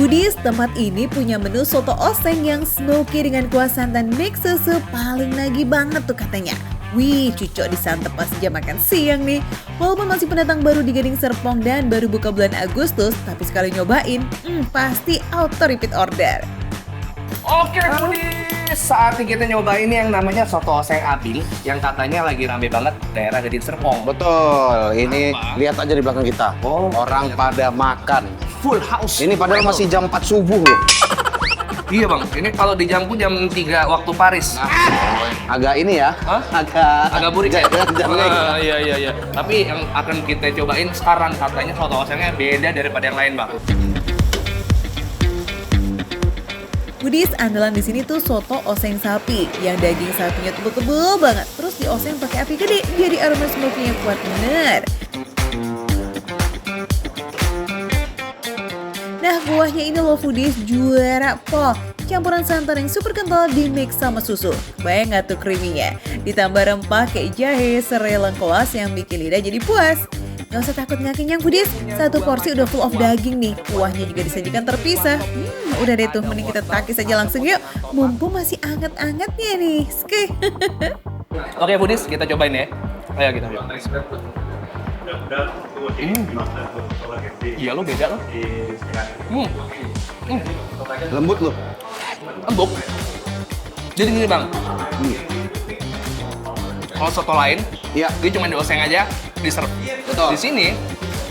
Foodies, tempat ini punya menu soto oseng yang smoky dengan kuah santan mix susu paling nagih banget tuh katanya. Wih, cocok disantap pas jam makan siang nih. Walaupun masih pendatang baru di Gading Serpong dan baru buka bulan Agustus, tapi sekali nyobain, pasti auto repeat order. Oke, Foodies, saatnya kita nyobain yang namanya soto oseng Abing yang katanya lagi rame banget daerah Gading Serpong. Betul, ini Apa? lihat aja di belakang kita. Oh, Orang pada makan. Full house. Ini padahal masih jam 4 subuh loh. Iya bang, ini kalau di Jambu jam 3 waktu Paris. Agak ini ya, Hah? Agak burik ya? Iya. Tapi yang akan kita cobain sekarang katanya soto osengnya beda daripada yang lain bang. Foodies, andalan di sini tuh soto oseng sapi yang daging sapinya tebel-tebel banget. Terus dioseng pakai api gede, jadi aroma smoky-nya kuat bener. Nah, kuahnya ini loh Foodies, juara pol. Campuran santan yang super kental di mix sama susu. Bayang gak tuh creamy-nya? Ditambah rempah kayak jahe, serai, lengkoas yang bikin lidah jadi puas. Gak usah takut gak kenyang Foodies, satu porsi udah full of daging nih. Kuahnya juga disajikan terpisah. Udah deh tuh, mending kita takis aja langsung yuk. Mumpung masih anget-angetnya nih. Ski. Oke Foodies, kita cobain ya. Ayo kita cobain. Iya lo beda lo. lembut loh. Empuk. Jadi gini bang, kalau soto lain, Iya. dia cuma dioseng aja, diserve. Betul. Di sini,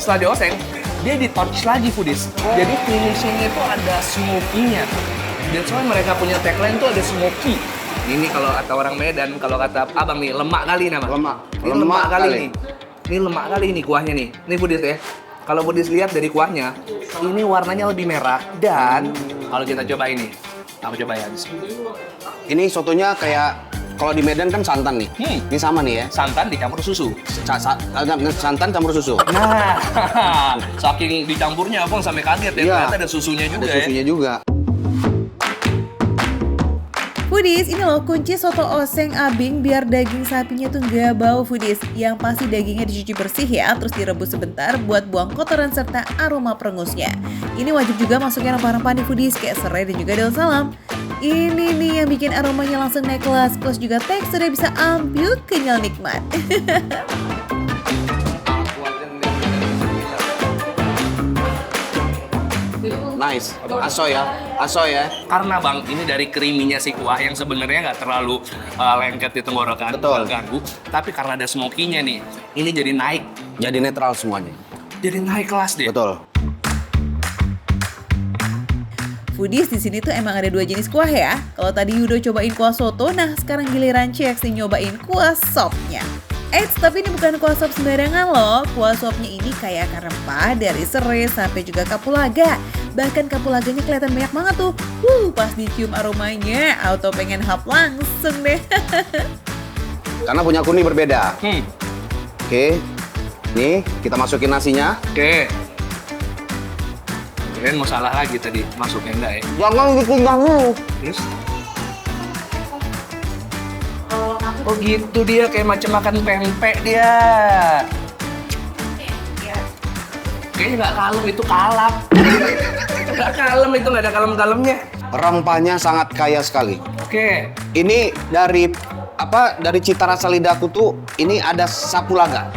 setelah dioseng, dia di-touch lagi Foodies. Jadi finishingnya itu ada smoky-nya. That's why mereka punya tagline tuh ada smoky. Ini kalau kata orang Medan, kalau kata abang nih, lemak kali nama. Lemak. Ini lemak kali nih. Ini lemak kali nih kuahnya nih. Ini Foodies ya. Kalau Foodies lihat dari kuahnya, ini warnanya lebih merah. Dan kalau kita coba ini, aku coba ya. Ini sotonya kayak kalau di Medan kan santan nih. Ini sama nih ya. Santan dicampur susu. Santan campur susu. Nah, saking dicampurnya abang sampai kaget ya. Iya. Ternyata ada susunya juga Ada susunya juga. Foodies, ini loh kunci soto oseng Abing biar daging sapinya tuh nggak bau Foodies. Yang pasti dagingnya dicuci bersih ya, terus direbus sebentar buat buang kotoran serta aroma perengusnya. Ini wajib juga masukin rempah-rempah di Foodies kayak serai dan juga daun salam. Ini nih yang bikin aromanya langsung naik kelas, plus juga teksturnya bisa ambil kenyal nikmat. Nice. Asoy ya. Karena bang, ini dari creamy-nya si kuah yang sebenarnya nggak terlalu lengket di tenggorokan, Betul. nggak ganggu. Tapi karena ada smoky-nya nih, ini jadi naik. Jadi netral semuanya. Jadi naik kelas deh. Betul. Foodies, di sini tuh emang ada dua jenis kuah ya. Kalau tadi Yudo cobain kuah soto, nah sekarang giliran CX nyobain kuah sopnya. Eits, tapi ini bukan kuah sop sembarangan loh. Kuah sopnya ini kayak akar rempah dari serai sampai juga kapulaga. Bahkan kapulaganya kelihatan banyak banget tuh. Pas dicium aromanya, auto pengen hap langsung deh. Karena punya aku nih berbeda. Hmm. Oke. Nih, kita masukin nasinya. Oke. Kirain mau salah lagi tadi, masuknya enggak ya? Jangan bikin dulu. Terus? Oh gitu dia, kayak macam makan pempek dia. Kayaknya nggak kalem, itu kalap. Nggak kalem, itu nggak ada kalem-kalemnya. Rempahnya sangat kaya sekali. Oke. Ini dari dari cita rasa lidahku tuh ini ada sapulaga.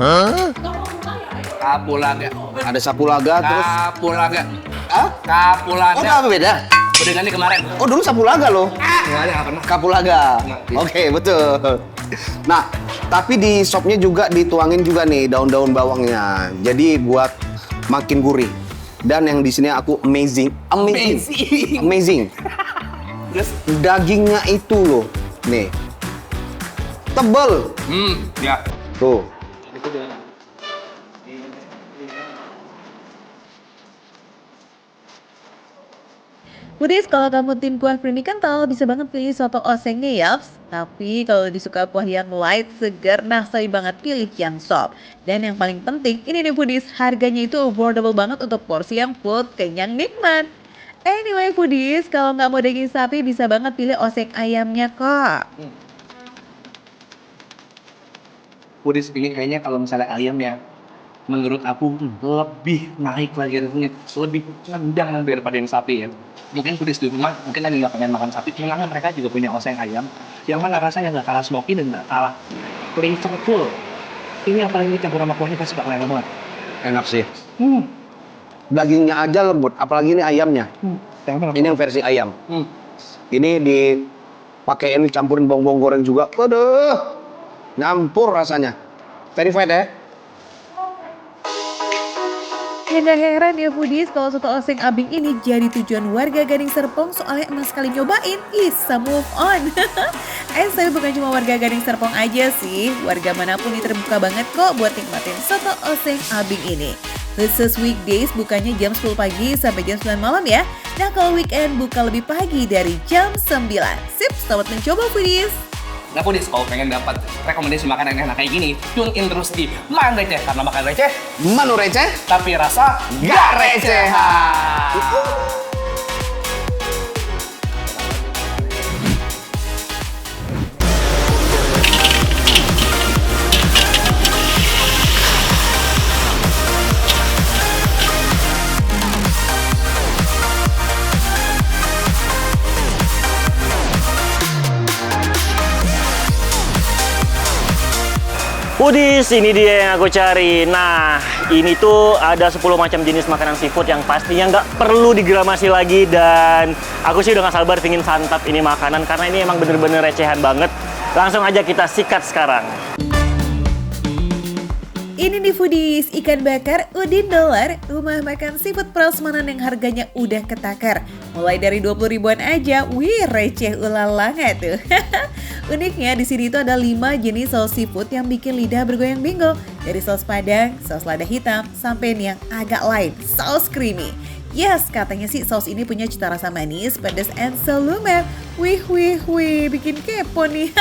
Kapulaga. Ada sapulaga terus Kapulaga. ah? Kapulaga. Oh, apa beda? Udah ganti kemarin. Oh, dulu sapulaga loh. Nggak ada, nggak pernah. Kapulaga. Nah, Oke, betul. Nah, tapi di sopnya juga dituangin juga nih daun-daun bawangnya. Jadi buat makin gurih. Dan yang di sini aku amazing. Terus? Dagingnya itu loh. Nih. Tebel. Ya. Tuh. Foodies, kalau kamu tim kuah creamy kental, bisa banget pilih soto osengnya yaps. Tapi kalau disuka kuah yang light, segar, nah saya banget pilih yang sop. Dan yang paling penting, ini nih Foodies, harganya itu affordable banget untuk porsi yang full, kenyang, nikmat. Anyway Foodies, kalau nggak mau daging sapi, bisa banget pilih oseng ayamnya kok. Foodies pilih kayaknya kalau misalnya ayam ya menurut aku lebih naik lagi rasanya, lebih nendang daripada yang sapi ya. Mungkin foodies di rumah mungkin lagi nggak pengen makan sapi, cuma kan mereka juga punya oseng ayam yang mana rasanya nggak kalah smoky dan nggak kalah flavorful. Ini apalagi campur sama kuahnya pasti bakal enak banget. Enak sih. Dagingnya aja lembut, apalagi ini ayamnya. Ini yang versi ayam. Ini dipakein campurin bawang goreng juga. Waduh, nyampur rasanya. Verified ya. Ya nggak heran ya foodies kalau soto oseng abing ini jadi tujuan warga Gading Serpong soalnya emang sekali nyobain, bisa move on. Saya bukan cuma warga Gading Serpong aja sih, warga manapun ini terbuka banget kok buat nikmatin soto oseng abing ini. Khusus weekdays bukanya jam 10 pagi sampai jam 9 malam ya. Nah kalau weekend buka lebih pagi dari jam 9. Sip, selamat mencoba foodies. Nah foodies, kalau pengen dapat rekomendasi makanan yang enak kayak gini, tune in terus di Makan Receh. Karena makan receh, Manu receh, tapi rasa gak recehan. Foodies, ini dia yang aku cari. Nah, ini tuh ada 10 macam jenis makanan seafood yang pastinya nggak perlu digramasi lagi. Dan aku sih udah nggak sabar pingin santap ini makanan karena ini emang bener-bener recehan banget. Langsung aja kita sikat sekarang. Ini nih foodies, ikan bakar Udin Dolar, rumah makan seafood prasmanan yang harganya udah ketakar. Mulai dari 20 ribuan aja, wih receh ulalanga tuh. Uniknya di sini itu ada 5 jenis saus seafood yang bikin lidah bergoyang bingo. Dari saus padang, saus lada hitam, sampai nih yang agak lain, saus creamy. Yes, katanya sih saus ini punya cita rasa manis, pedas, and selumer. Wih, bikin kepo nih.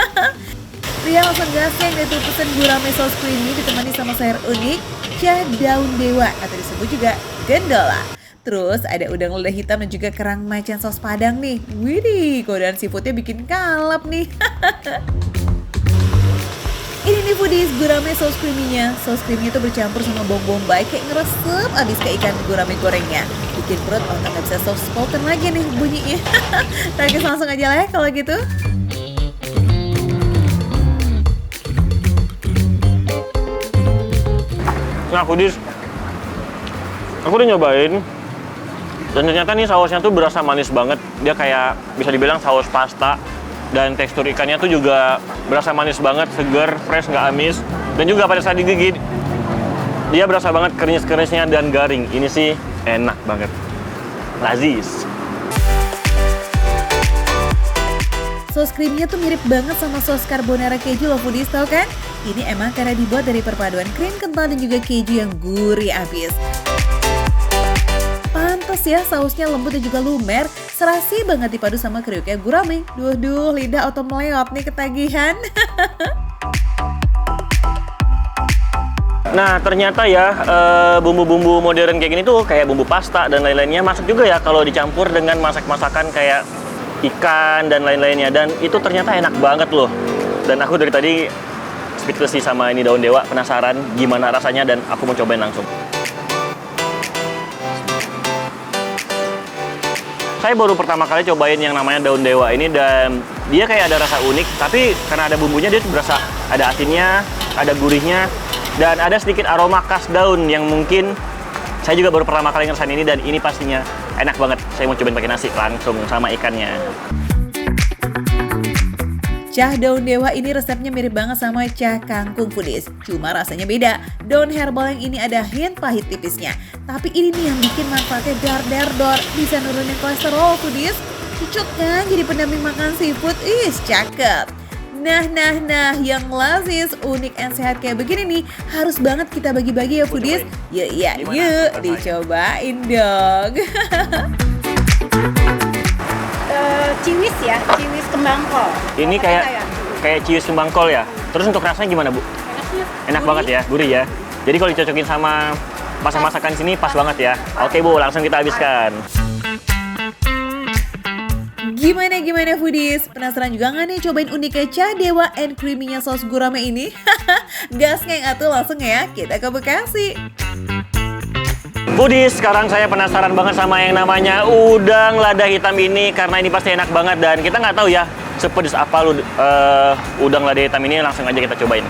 Ria langsung gaseng deh tuh pesen gurame saus creamy ditemani sama sayur unik, cah daun dewa atau disebut juga gendola. Terus ada udang lada hitam dan juga kerang macan saus padang nih. Widih, godaan seafoodnya bikin kalap nih. Ini nih foodies, gurame saus creamy-nya. Saus creamy itu bercampur sama bawang bombay kayak ngeresep abis ke ikan gurame gorengnya. Bikin perut otak gak bisa soft spoken lagi nih bunyinya. Kita langsung aja lah ya kalau gitu. Nah foodies, aku udah nyobain. Dan ternyata nih sausnya tuh berasa manis banget. Dia kayak bisa dibilang saus pasta. Dan tekstur ikannya tuh juga berasa manis banget, seger, fresh, nggak amis. Dan juga pada saat digigit, dia berasa banget keris-kerisnya dan garing. Ini sih enak banget. Lazis. Saus creamy-nya tuh mirip banget sama saus carbonara keju loh foodies, tau kan? Ini emang karena dibuat dari perpaduan krim kental dan juga keju yang gurih abis. Pantes ya sausnya lembut dan juga lumer, serasi banget dipadu sama kriuknya gurame. Duh, lidah auto meleot nih ketagihan. Nah ternyata ya bumbu-bumbu modern kayak gini tuh kayak bumbu pasta dan lain-lainnya masuk juga ya kalau dicampur dengan masak-masakan kayak ikan dan lain-lainnya. Dan itu ternyata enak banget loh. Dan aku dari tadi speechless sih sama ini daun dewa, penasaran gimana rasanya dan aku mau cobain langsung. Saya baru pertama kali cobain yang namanya daun dewa ini dan dia kayak ada rasa unik, tapi karena ada bumbunya dia tuh berasa ada asinnya, ada gurihnya, dan ada sedikit aroma khas daun yang mungkin saya juga baru pertama kali ngerasain ini dan ini pastinya enak banget. Saya mau cobain pakai nasi langsung sama ikannya. Cah daun dewa ini resepnya mirip banget sama cah kangkung foodies. Cuma rasanya beda. Daun herbal yang ini ada hint pahit tipisnya. Tapi ini nih yang bikin manfaatnya dar. Bisa nurunin kolesterol foodies. Cocok kan jadi pendamping makan seafood? Cakep. Nah, yang lazis, unik, and sehat kayak begini nih harus banget kita bagi-bagi ya foodies. Yuk, dicobain dong. Ciwis ya, ciwis kembang kol. Ini kayak ciwis kembang kol ya. Terus untuk rasanya gimana Bu? Enak banget ya, gurih ya. Jadi kalau dicocokin sama masak-masakan sini pas banget ya. Oke Bu, langsung kita habiskan. Gimana foodies? Penasaran juga nggak nih cobain uniknya Cadewa and creamy-nya saus gurame ini? Gas ngeng atuh langsung ya, kita ke Bekasi. Foodies, sekarang saya penasaran banget sama yang namanya udang lada hitam ini karena ini pasti enak banget dan kita nggak tahu ya sepedes apa udang lada hitam ini. Langsung aja kita cobain.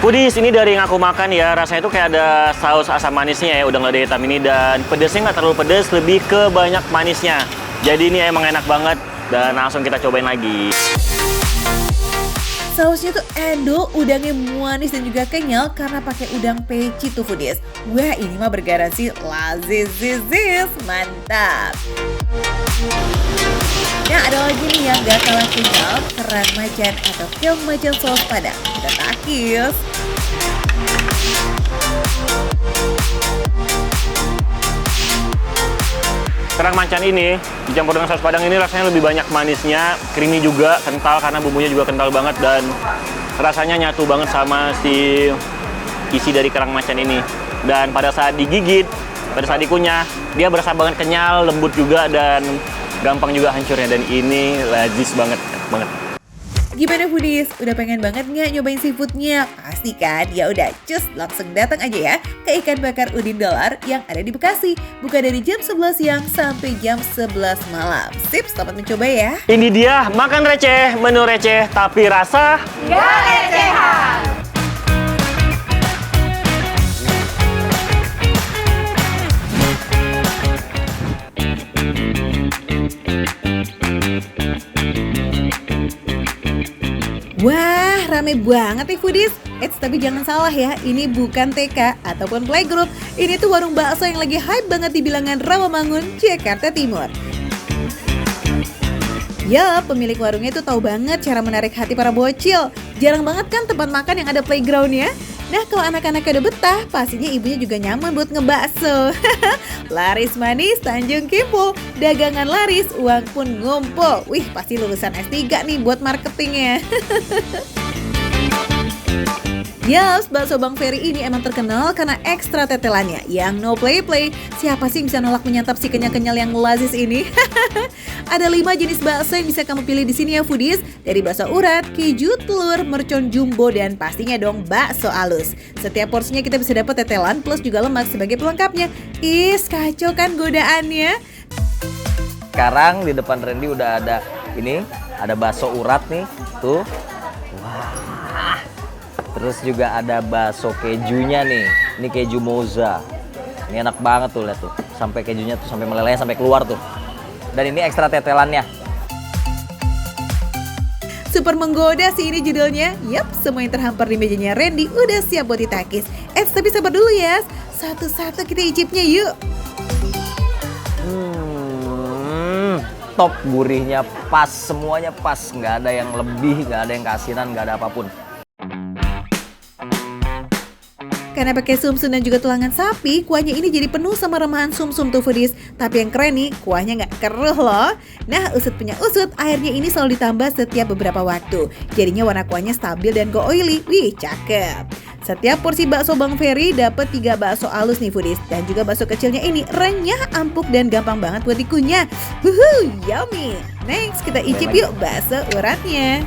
Foodies, ini dari yang aku makan ya, rasanya itu kayak ada saus asam manisnya ya udang lada hitam ini, dan pedesnya nggak terlalu pedes, lebih ke banyak manisnya. Jadi ini emang enak banget dan langsung kita cobain lagi. Sausnya tuh endo, udangnya manis dan juga kenyal karena pakai udang peci tuh foodies. Wah, ini mah bergaransi lazis, mantap. Nah, ada lagi nih yang gak kalah kenyal, kerang macan atau keong macan saus padang. Kita takis. Kerang macan ini dicampur dengan saus padang ini rasanya lebih banyak manisnya, creamy juga, kental karena bumbunya juga kental banget dan rasanya nyatu banget sama si isi dari kerang macan ini. Dan pada saat digigit, pada saat dikunyah, dia berasa banget kenyal, lembut juga dan gampang juga hancurnya, dan ini lazis banget, enak banget. Gimana foodies? Udah pengen banget nggak nyobain seafoodnya? Pasti kan? Ya udah, cus langsung datang aja ya ke Ikan Bakar Udin Dolar yang ada di Bekasi. Buka dari jam 11 siang sampai jam 11 malam. Sip, selamat mencoba ya. Ini dia makan receh, menu receh tapi rasa Gak recehan. Wah, rame banget nih foodies. Eits, tapi jangan salah ya, ini bukan TK ataupun playgroup. Ini tuh warung bakso yang lagi hype banget di bilangan Rawamangun, Jakarta Timur. Ya, pemilik warungnya tuh tahu banget cara menarik hati para bocil. Jarang banget kan tempat makan yang ada playgroundnya. Nah, kalau anak-anaknya udah betah, pastinya ibunya juga nyaman buat ngebakso. Laris manis, Tanjung Kimpul. Dagangan laris, uang pun ngumpul. Wih, pasti lulusan S3 nih buat marketingnya. Yes, bakso Bang Ferry ini emang terkenal karena ekstra tetelannya yang no play-play. Siapa sih yang bisa nolak menyantap si kenyal-kenyal yang lazis ini? Ada 5 jenis bakso yang bisa kamu pilih di sini ya foodies. Dari bakso urat, keju, telur, mercon jumbo, dan pastinya dong bakso alus. Setiap porsinya kita bisa dapat tetelan plus juga lemak sebagai pelengkapnya. Is, kacau kan godaannya? Sekarang di depan Randy udah ada ini, ada bakso urat nih, tuh. Wah. Terus juga ada bakso kejunya nih. Ini keju moza. Ini enak banget tuh, lihat tuh. Sampai kejunya tuh sampai meleleh sampai keluar tuh. Dan ini ekstra tetelannya. Super menggoda sih ini judulnya. Yap, semua yang terhampar di mejanya Randy udah siap buat ditakis. Tapi sabar dulu ya. Satu-satu kita icipnya yuk. Top, gurihnya pas, semuanya pas. Nggak ada yang lebih, nggak ada yang keasinan, nggak ada apapun. Karena pakai sumsum dan juga tulangan sapi, kuahnya ini jadi penuh sama remahan sumsum tuh foodies. Tapi yang keren nih, kuahnya nggak keruh loh. Nah, usut punya usut, airnya ini selalu ditambah setiap beberapa waktu. Jadinya warna kuahnya stabil dan go oily. Wih, cakep. Setiap porsi bakso Bang Ferry dapat 3 bakso alus nih foodies. Dan juga bakso kecilnya ini renyah, empuk, dan gampang banget buat dikunyah. Wuhu, yummy. Next, kita icip yuk bakso uratnya.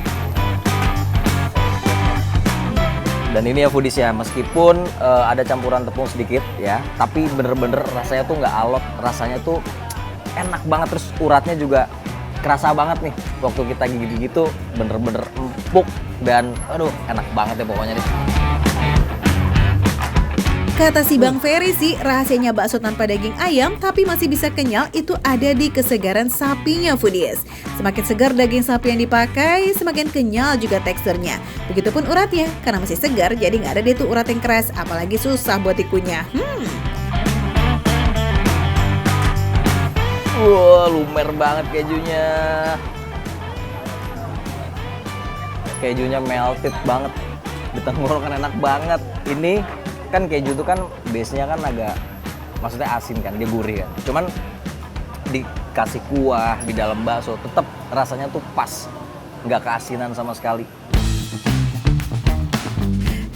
Dan ini ya foodies ya, meskipun ada campuran tepung sedikit ya, tapi bener-bener rasanya tuh nggak alot, rasanya tuh enak banget, terus uratnya juga kerasa banget nih. Waktu kita gigit-gigit tuh bener-bener empuk dan aduh enak banget ya pokoknya nih. Kata si Bang Ferry sih, rahasianya bakso tanpa daging ayam tapi masih bisa kenyal itu ada di kesegaran sapinya foodies. Semakin segar daging sapi yang dipakai, semakin kenyal juga teksturnya. Begitupun uratnya, karena masih segar jadi nggak ada deh tuh urat yang keras, apalagi susah buat dikunyah. Wah, lumer banget kejunya. Kejunya melted banget. Di tenggorokan enak banget. Ini kan keju itu kan base-nya kan agak, maksudnya asin kan, dia gurih kan. Cuman dikasih kuah di dalam bakso, tetap rasanya tuh pas. Nggak keasinan sama sekali.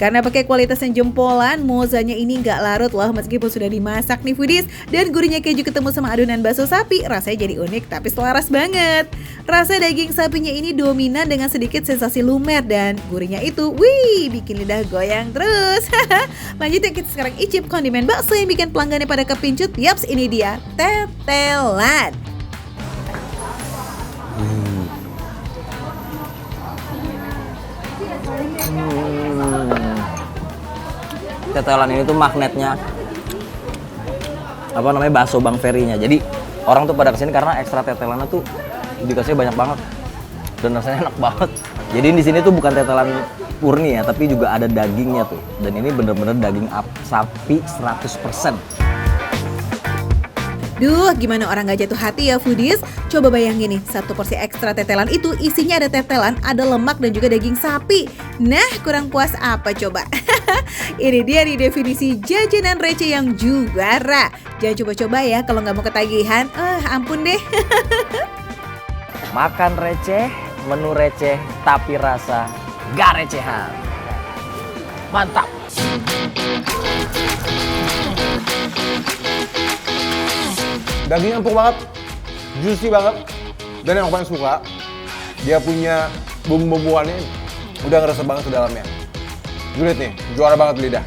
Karena pakai kualitas yang jempolan, mozanya ini nggak larut loh meskipun sudah dimasak nih foodies. Dan gurihnya keju ketemu sama adonan bakso sapi, rasanya jadi unik tapi selaras banget. Rasa daging sapinya ini dominan dengan sedikit sensasi lumer dan gurihnya itu, wih, bikin lidah goyang terus. Lanjut yuk kita sekarang icip kondimen bakso yang bikin pelanggannya pada kepincut. Yaps, ini dia, tetelan. Tetelan ini tuh magnetnya apa namanya bakso Bang Ferry-nya. Jadi orang tuh pada kesini karena ekstra tetelannya tuh dikasih banyak banget dan rasanya enak banget. Jadi di sini tuh bukan tetelan murni ya, tapi juga ada dagingnya tuh. Dan ini bener-bener daging sapi 100%. Duh, gimana orang gak jatuh hati ya foodies? Coba bayangin nih, satu porsi ekstra tetelan itu isinya ada tetelan, ada lemak dan juga daging sapi. Nah, kurang puas apa coba? Ini dia nih definisi jajanan receh yang juara. Jangan coba-coba ya kalau nggak mau ketagihan. Ampun deh. Makan receh, menu receh, tapi rasa gak recehan. Mantap! Dagingnya empuk banget, juicy banget, dan yang paling suka, dia punya bumbu-bumbuannya udah ngerasa banget ke dalamnya. Julid nih, juara banget di lidah.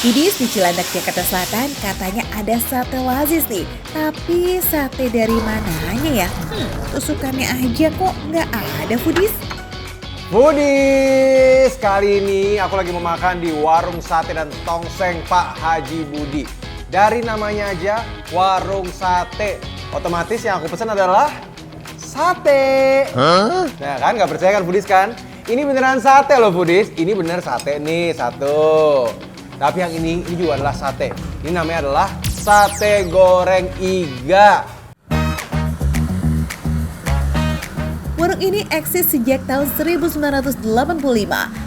Foodies di Cilandak, Jakarta Selatan katanya ada sate lazis nih. Tapi sate dari mananya ya? Tusukannya aja kok nggak ada foodies. Foodies, kali ini aku lagi mau makan di warung sate dan tongseng Pak Haji Budi. Dari namanya aja, warung sate. Otomatis yang aku pesan adalah sate. Nah kan, nggak percaya kan Foodies kan? Ini beneran sate loh Foodies. Ini bener sate nih, satu. Tapi yang ini juga adalah sate. Ini namanya adalah sate goreng iga. Warung ini eksis sejak tahun 1985.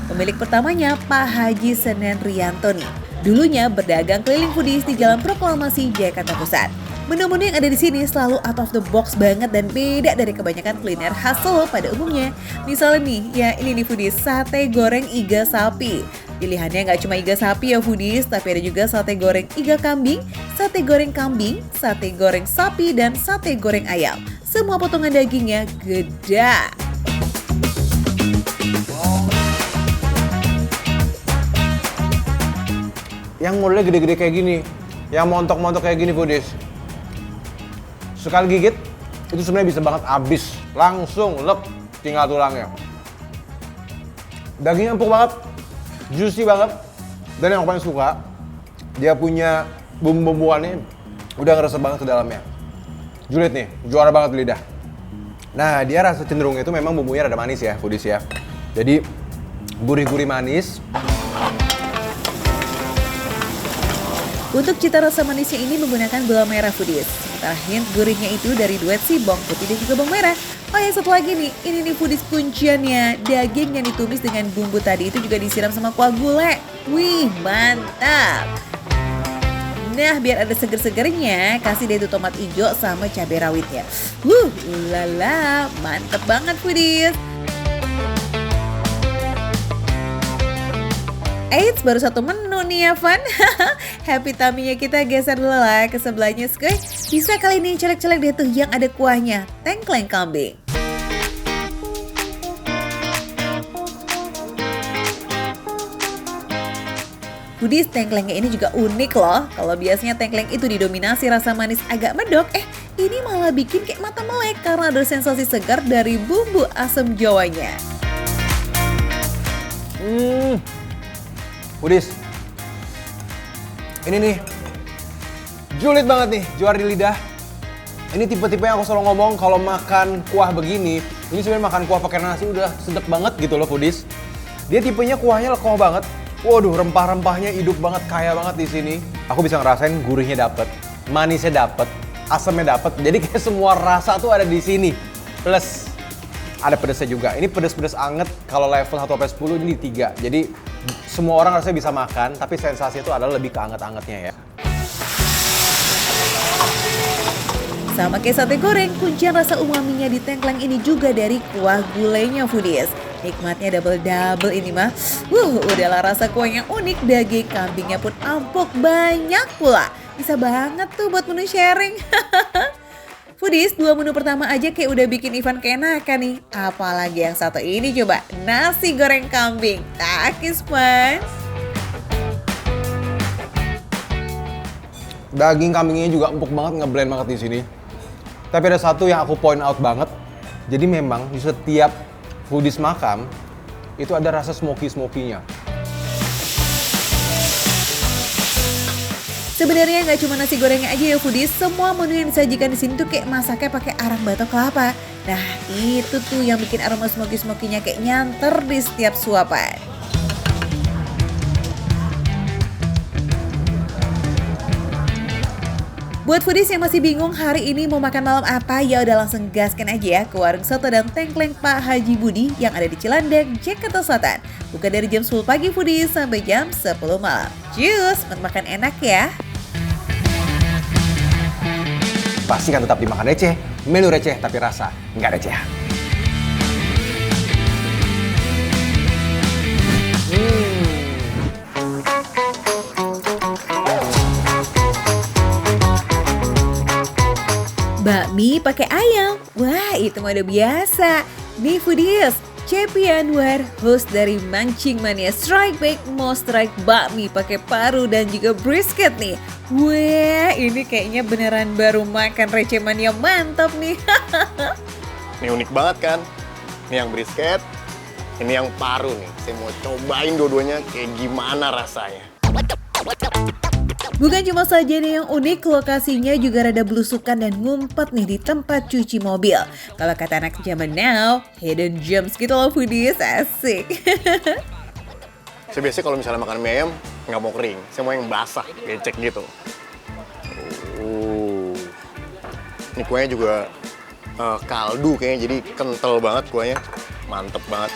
Pemilik pertamanya Pak Haji Senen Rianto nih. Dulunya berdagang keliling foodies di Jalan Proklamasi, Jakarta Pusat. Menu-menu yang ada di sini selalu out of the box banget dan beda dari kebanyakan kuliner khas Solo pada umumnya. Misalnya nih, ya ini nih foodies, sate goreng iga sapi. Pilihannya nggak cuma iga sapi ya foodies, tapi ada juga sate goreng iga kambing, sate goreng kambing, sate goreng sapi, dan sate goreng ayam. Semua potongan dagingnya gede. Yang modelnya gede-gede kayak gini, yang montok-montok kayak gini foodies. Sekali gigit, itu sebenarnya bisa banget habis. Langsung lep, tinggal tulangnya. Dagingnya empuk banget, juicy banget. Dan yang paling suka, dia punya bumbu-bumbuannya udah ngerasa banget ke dalamnya. Julid nih, juara banget di lidah. Nah, dia rasa cenderung itu memang bumbunya rada manis ya, foodies ya. Jadi, gurih-gurih manis. Untuk cita rasa manisnya ini menggunakan gula merah foodies. Sementara hint gurihnya itu dari duet si bawang putih dan juga bawang merah. Oh ya, satu lagi nih, ini nih foodies kunciannya. Daging yang ditumis dengan bumbu tadi itu juga disiram sama kuah gulai. Wih, mantap. Nah, biar ada seger-segernya, kasih deh itu tomat hijau sama cabai rawitnya. Ulala, mantep banget foodies. Eits, baru satu menu nih ya, Van. Happy tummy-nya kita geser dulu lah ke sebelahnya, Skuy. Bisa kali ini colek-colek deh tuh yang ada kuahnya, tengkleng kambing. Foodies, tengklengnya ini juga unik loh. Kalau biasanya tengkleng itu didominasi rasa manis agak medok, ini malah bikin kayak mata melek karena ada sensasi segar dari bumbu asam Jawanya. Foodies, ini nih, julid banget nih, juara di lidah. Ini tipe-tipe yang aku selalu ngomong kalau makan kuah begini, ini sebenarnya makan kuah pakai nasi udah sedap banget gitu loh Foodies. Dia tipenya kuahnya lekoh banget. Waduh, rempah-rempahnya hidup banget, kaya banget di sini. Aku bisa ngerasain gurihnya dapet, manisnya dapet, asamnya dapet. Jadi kayak semua rasa tuh ada di sini. Plus, ada pedesnya juga. Ini pedes-pedes anget, kalau level 1 sampai 10 ini di 3. Jadi semua orang rasanya bisa makan, tapi sensasi itu adalah lebih ke anget-angetnya ya. Sama kayak sate goreng, kuncian rasa umaminya di tengkleng ini juga dari kuah gulainya foodies. Nikmatnya double-double ini mah. Udahlah rasa kuahnya unik, daging kambingnya pun empuk banyak pula. Bisa banget tuh buat menu sharing. Foodies, 2 menu pertama aja kayak udah bikin Ivan keenakan nih. Apalagi yang satu ini coba, nasi goreng kambing. Takis man. Daging kambingnya juga empuk banget, ngeblend banget di sini. Tapi ada satu yang aku point out banget. Jadi memang di setiap foodies makam itu ada rasa smoky-smokinya. Sebenarnya nggak cuma nasi gorengnya aja ya foodies, semua menu yang disajikan di sini tuh kayak masaknya pakai arang batok kelapa. Nah itu tuh yang bikin aroma smoky-smokinya kayak nyanter di setiap suapan. Buat foodies yang masih bingung hari ini mau makan malam apa, ya udah langsung gaskan aja ya ke warung soto dan tengkleng Pak Haji Budi yang ada di Cilandak, Jakarta Selatan. Buka dari jam 10 pagi foodies sampai jam 10 malam. Cus, makan enak ya. Pastikan tetap dimakan receh, menu receh tapi rasa nggak receh. Bakmi pakai ayam, wah itu mah udah biasa. Nih foodies, Cepi Anwar, host dari Mancing Mania Strike Back, mau strike bakmi pakai paru dan juga brisket nih. Wah ini kayaknya beneran baru makan receh mania mantap nih. Ini unik banget kan? Ini yang brisket, ini yang paru nih. Saya mau cobain dua-duanya kayak gimana rasanya. Bukan cuma saja nih yang unik, lokasinya juga rada belusukan dan ngumpet nih di tempat cuci mobil. Kalau kata anak zaman now, hidden gems gitu loh foodies, asik. Saya biasanya kalau misalnya makan mie ayam, nggak mau kering. Saya mau yang basah, becek gitu. Ini kuahnya juga kaldu kayaknya, jadi kental banget kuahnya. Mantep banget.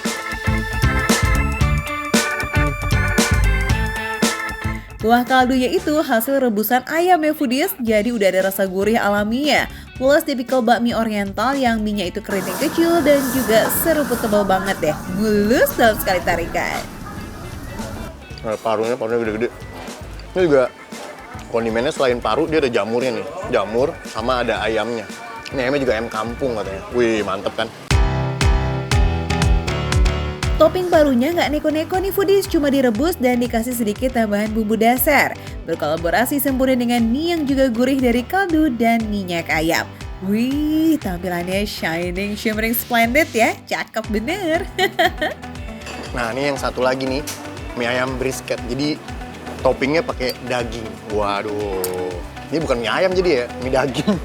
Kuah kaldunya itu hasil rebusan ayam ya foodies, jadi udah ada rasa gurih alaminya. Plus tipikal bakmi oriental yang minyak itu keriting kecil dan juga seruput tebal banget deh. Mulus dalam sekali tarikan. Nah, parunya gede-gede. Ini juga kondimennya selain paru, dia ada jamurnya nih. Jamur sama ada ayamnya. Ini ayamnya juga ayam kampung katanya. Wih, mantep kan? Topping parunya nggak neko-neko nih foodies, cuma direbus dan dikasih sedikit tambahan bumbu dasar. Berkolaborasi sempurna dengan mie yang juga gurih dari kaldu dan minyak ayam. Wih, tampilannya shining, shimmering, splendid ya. Cakep bener. Nah, ini yang satu lagi nih, mie ayam brisket. Jadi toppingnya pakai daging. Waduh, ini bukan mie ayam jadi ya, mie daging.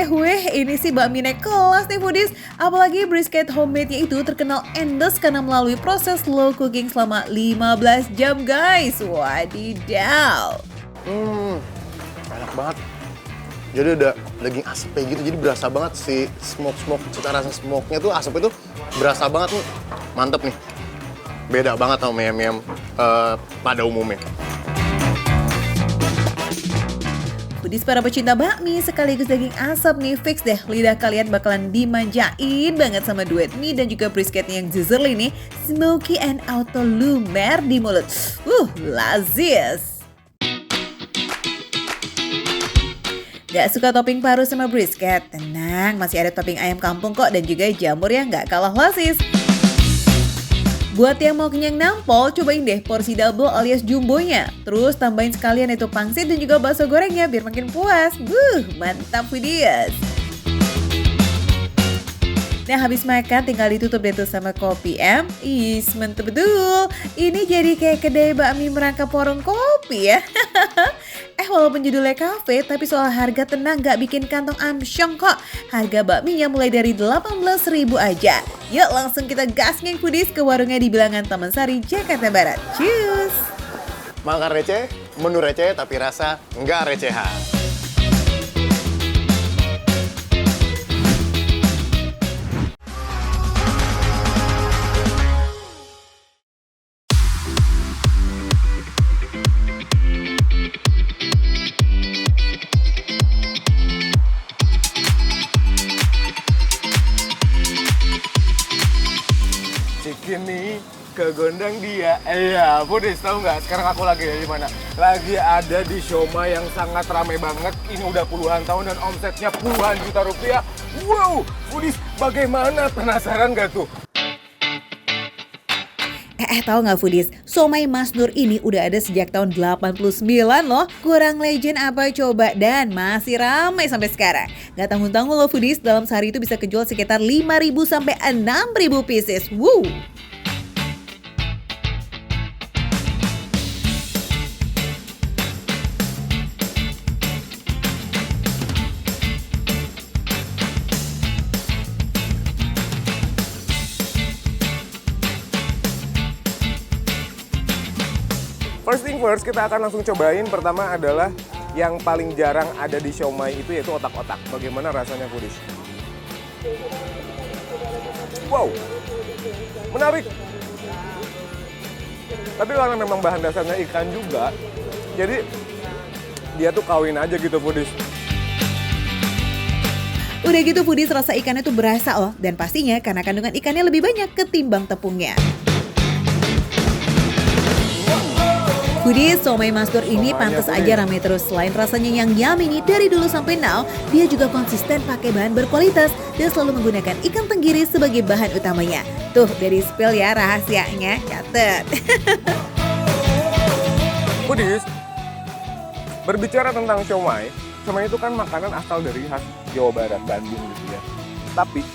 Weh, ini sih bakmi naik kelas nih foodies. Apalagi brisket homemade-nya itu terkenal endes karena melalui proses slow cooking selama 15 jam guys. Wadidaw. Enak banget. Jadi ada daging asapnya gitu, jadi berasa banget si smoke, cita rasa smoke-nya tuh, asapnya tuh berasa banget nih. Mantep nih. Beda banget sama mie-mie pada umumnya. Foodies para pecinta bakmi sekaligus daging asap nih, fix deh lidah kalian bakalan dimanjain banget sama duet mie dan juga brisketnya yang sizzling nih, smoky and auto lumer di mulut. Lazis. Gak suka topping paru sama brisket? Tenang, masih ada topping ayam kampung kok dan juga jamur yang gak kalah lazis. Buat yang mau kenyang nampol, cobain deh porsi double alias jumbonya. Terus tambahin sekalian itu pangsit dan juga bakso gorengnya biar makin puas. Mantap foodies. Nah habis makan tinggal ditutup deh tuh sama kopi em. Mantep betul. Ini jadi kayak kedai bakmi merangkap warung kopi ya. Walaupun judulnya kafe, tapi soal harga tenang gak bikin kantong amsyong kok. Harga bakminya mulai dari 18.000 aja. Yuk langsung kita gasngeng foodies ke warungnya di Bilangan Taman Sari, Jakarta Barat. Cheers! Makan receh, menu receh tapi rasa nggak recehan. bisikin nih ke gondang dia. Iya, Foodies tahu nggak? Sekarang aku lagi di mana? Lagi ada di Siomay yang sangat ramai banget. Ini udah puluhan tahun dan omsetnya puluhan juta rupiah. Wow, Foodies, bagaimana? Penasaran nggak tuh? Tahu nggak Foodies? Siomay Mas Nur ini udah ada sejak tahun 89 loh. Kurang legend apa coba? Dan masih ramai sampai sekarang. Nggak tanggung-tanggung loh Foodies, dalam sehari itu bisa kejual sekitar 5.000 sampai 6.000 pieces. Wow! First thing first, kita akan langsung cobain. Pertama adalah yang paling jarang ada di siomay itu yaitu otak-otak. Bagaimana rasanya, Foodies? Wow, menarik. Tapi karena memang bahan dasarnya ikan juga, jadi dia tuh kawin aja gitu, Foodies. Udah gitu Foodies, rasa ikannya tuh berasa loh. Dan pastinya karena kandungan ikannya lebih banyak ketimbang tepungnya. Foodies, siomay Mas Nur ini pantas aja ramai terus. Selain rasanya yang yummy nih dari dulu sampai now, dia juga konsisten pakai bahan berkualitas dan selalu menggunakan ikan tenggiri sebagai bahan utamanya. Tuh, dari spill ya rahasianya, catet. Foodies, berbicara tentang siomay, siomay itu kan makanan asal dari khas Jawa Barat, Bandung gitu ya. Tapi,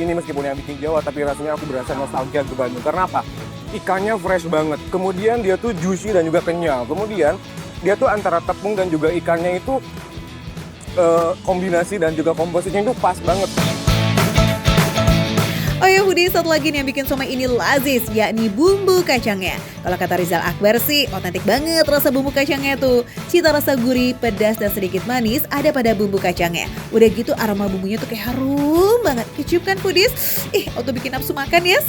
ini meskipun yang bikin Jawa, tapi rasanya aku berasa nostalgia ke Bandung. Karena apa? Ikannya fresh banget, kemudian dia tuh juicy dan juga kenyal. Kemudian dia tuh antara tepung dan juga ikannya itu kombinasi dan juga komposisinya itu pas banget. Oh ya Foodies, satu lagi nih yang bikin siomay ini lazis, yakni bumbu kacangnya. Kalau kata Rizal Akbar sih, otentik banget rasa bumbu kacangnya tuh. Cita rasa gurih, pedas, dan sedikit manis ada pada bumbu kacangnya. Udah gitu aroma bumbunya tuh kayak harum banget. Kecium kan Foodies? Auto bikin nafsu makan yes.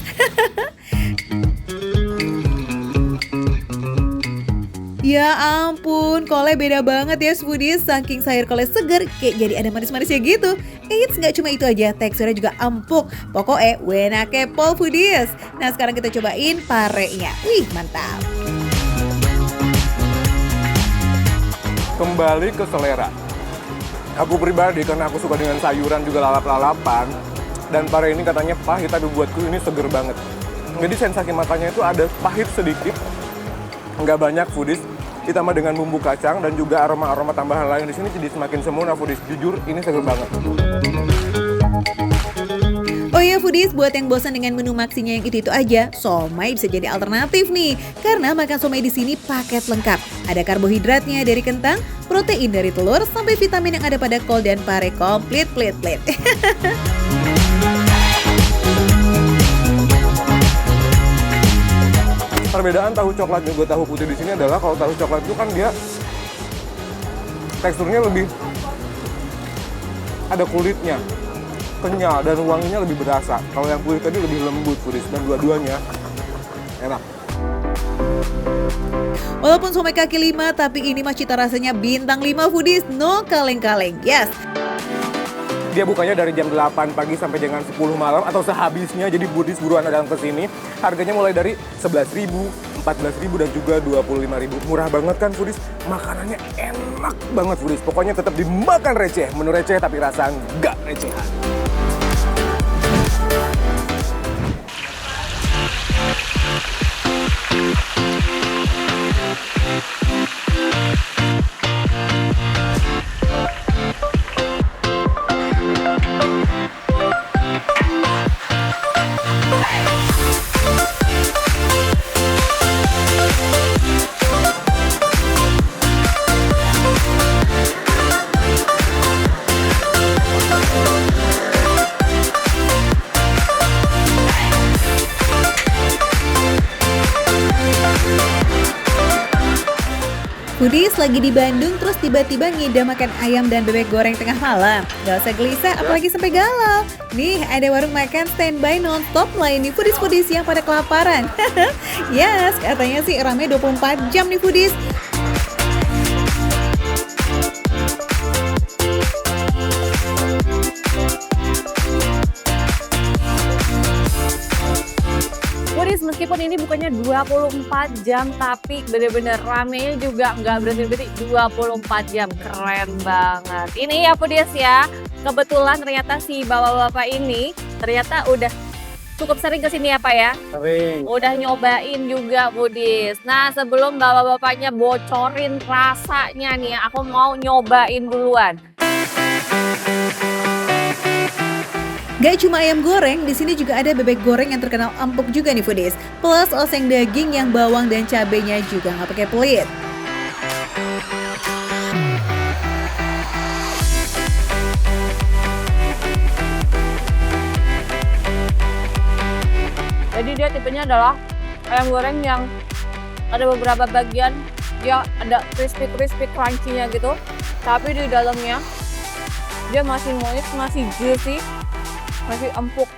Ya ampun, kolnya beda banget ya Foodies. Saking sayur kolnya seger, kayak jadi ada manis-manisnya gitu. Eits, nggak cuma itu aja, teksturnya juga empuk. Pokoknya wena kepol Foodies. Nah sekarang kita cobain parenya. Wih, mantap. Kembali ke selera. Aku pribadi karena aku suka dengan sayuran juga lalap-lalapan. Dan pare ini katanya pahit, tapi buatku ini seger banget. Jadi sensasi makannya itu ada pahit sedikit. Nggak banyak Foodies. Ditambah dengan bumbu kacang dan juga aroma-aroma tambahan lain di sini jadi semakin sempurna Foodies. Jujur ini seger banget. Oh ya Foodies, buat yang bosan dengan menu maksinya yang itu aja, siomay bisa jadi alternatif nih. Karena makan siomay di sini paket lengkap. Ada karbohidratnya dari kentang, protein dari telur, sampai vitamin yang ada pada kol dan pare komplit plit-plit. Perbedaan tahu coklat dan juga tahu putih di sini adalah kalau tahu coklat itu kan dia teksturnya lebih ada kulitnya, kenyal dan wanginya lebih berasa. Kalau yang putih tadi lebih lembut Foodies dan dua-duanya enak. Walaupun siomay kaki 5, tapi ini mah cita rasanya bintang 5 Foodies, no kaleng-kaleng, yes. Dia bukanya dari jam 8 pagi sampai dengan 10 malam atau sehabisnya, jadi Foodies buruan datang ke sini. Harganya mulai dari 11.000, 14.000 dan juga 25.000. Murah banget kan Foodies? Makanannya enak banget Foodies. Pokoknya tetap dimakan receh. Menu receh tapi rasa nggak recehan. Foodies lagi di Bandung terus tiba-tiba ngidam makan ayam dan bebek goreng tengah malam. Gak usah gelisah apalagi sampai galau. Nih ada warung makan standby non-stop layani Foodies yang pada kelaparan. Yes, katanya sih ramai 24 jam nih Foodies. Foodies, meskipun ini bukannya 24 jam, tapi bener-bener ramenya juga nggak berhenti-berhenti 24 jam. Keren banget. Ini ya Foodies ya, kebetulan ternyata si bapak-bapak ini ternyata udah cukup sering kesini ya Pak ya? Sering. Udah nyobain juga Foodies. Nah sebelum bapak-bapaknya bocorin rasanya nih, aku mau nyobain duluan. Gak cuma ayam goreng, di sini juga ada bebek goreng yang terkenal empuk juga nih Foodies. Plus oseng daging yang bawang dan cabenya juga nggak pakai pelit. Jadi dia tipenya adalah ayam goreng yang ada beberapa bagian dia ada crispy crunchy-nya gitu. Tapi di dalamnya dia masih moist, masih juicy, masih empuk.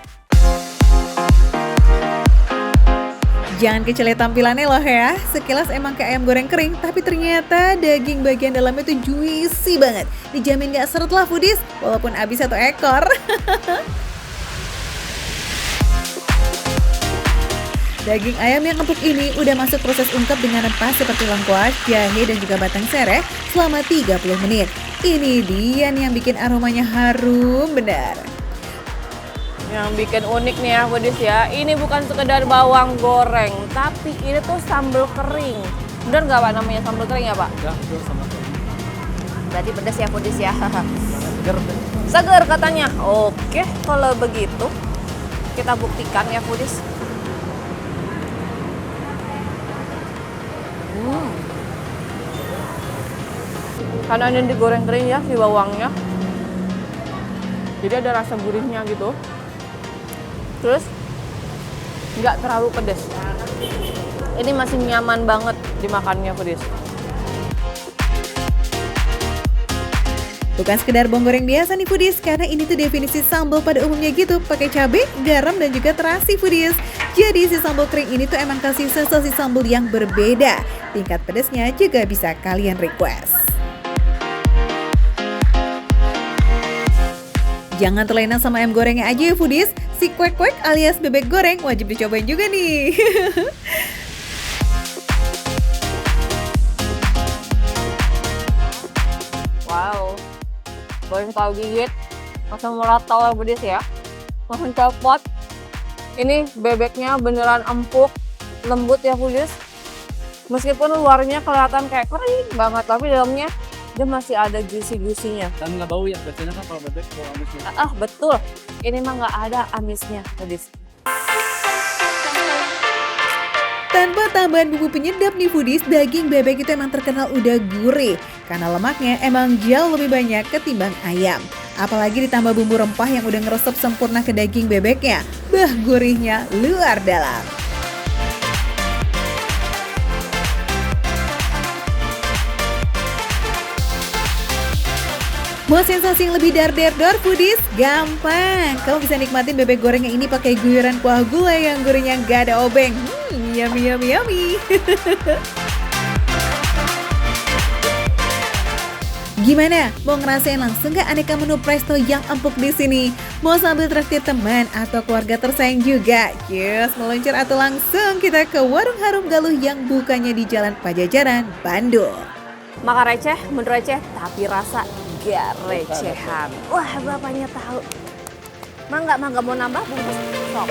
Jangan kecele tampilannya loh ya. Sekilas emang kayak ayam goreng kering, tapi ternyata daging bagian dalamnya tuh juicy banget. Dijamin gak seret lah Foodies, walaupun habis 1 ekor. Daging ayam yang empuk ini udah masuk proses ungkep dengan rempah seperti lengkuas, jahe, dan juga batang sereh selama 30 menit. Ini dia nih yang bikin aromanya harum benar. Yang bikin unik nih ya Foodies ya, ini bukan sekedar bawang goreng, tapi ini tuh sambal kering. Bener nggak Pak namanya sambal kering ya Pak? Ya, itu sama sekali. Berarti pedas ya Foodies ya. Seger katanya. Oke, kalau begitu kita buktikan ya Foodies. Karena ini digoreng kering ya si bawangnya, jadi ada rasa gurihnya gitu. Terus nggak terlalu pedas. Ini masih nyaman banget dimakannya Foodies. Bukan sekedar bawang goreng biasa nih Foodies, karena ini tuh definisi sambal pada umumnya gitu, pakai cabai, garam, dan juga terasi Foodies. Jadi si sambal kering ini tuh emang kasih sensasi sambal yang berbeda. Tingkat pedasnya juga bisa kalian request. Jangan terlena sama ayam gorengnya aja ya Foodies, si kwek-kwek alias bebek goreng wajib dicobain juga nih. Wow, boleh tahu gigit, langsung merata ya Foodies ya, langsung copot. Ini bebeknya beneran empuk, lembut ya Foodies. Meskipun luarnya kelihatan kayak kering banget, tapi dalamnya dia masih ada juicy-juicy-nya. Dan nggak bau ya, biasanya kan kalau bebek bau amisnya. Betul, ini mah nggak ada amisnya Foodies. Tanpa tambahan bumbu penyedap nih Foodies, daging bebek itu emang terkenal udah gurih. Karena lemaknya emang jauh lebih banyak ketimbang ayam. Apalagi ditambah bumbu rempah yang udah ngeresep sempurna ke daging bebeknya. Gurihnya luar dalam. Mau sensasi yang lebih dar-der-dor Foodies? Gampang! Kamu bisa nikmatin bebek gorengnya ini pakai guyuran kuah gulai yang gurihnya gak ada obeng. Yummy, yummy, yummy. Gimana? Mau ngerasain langsung gak aneka menu presto yang empuk di sini? Mau sambil traktir teman atau keluarga tersayang juga? Yes, meluncur atau langsung kita ke Warung Harum Galuh yang bukanya di Jalan Pajajaran, Bandung. Makan receh, menurut receh, tapi rasa gak recehan. Wah, bapaknya tahu. Mangga mau nambah bungkus? Sok.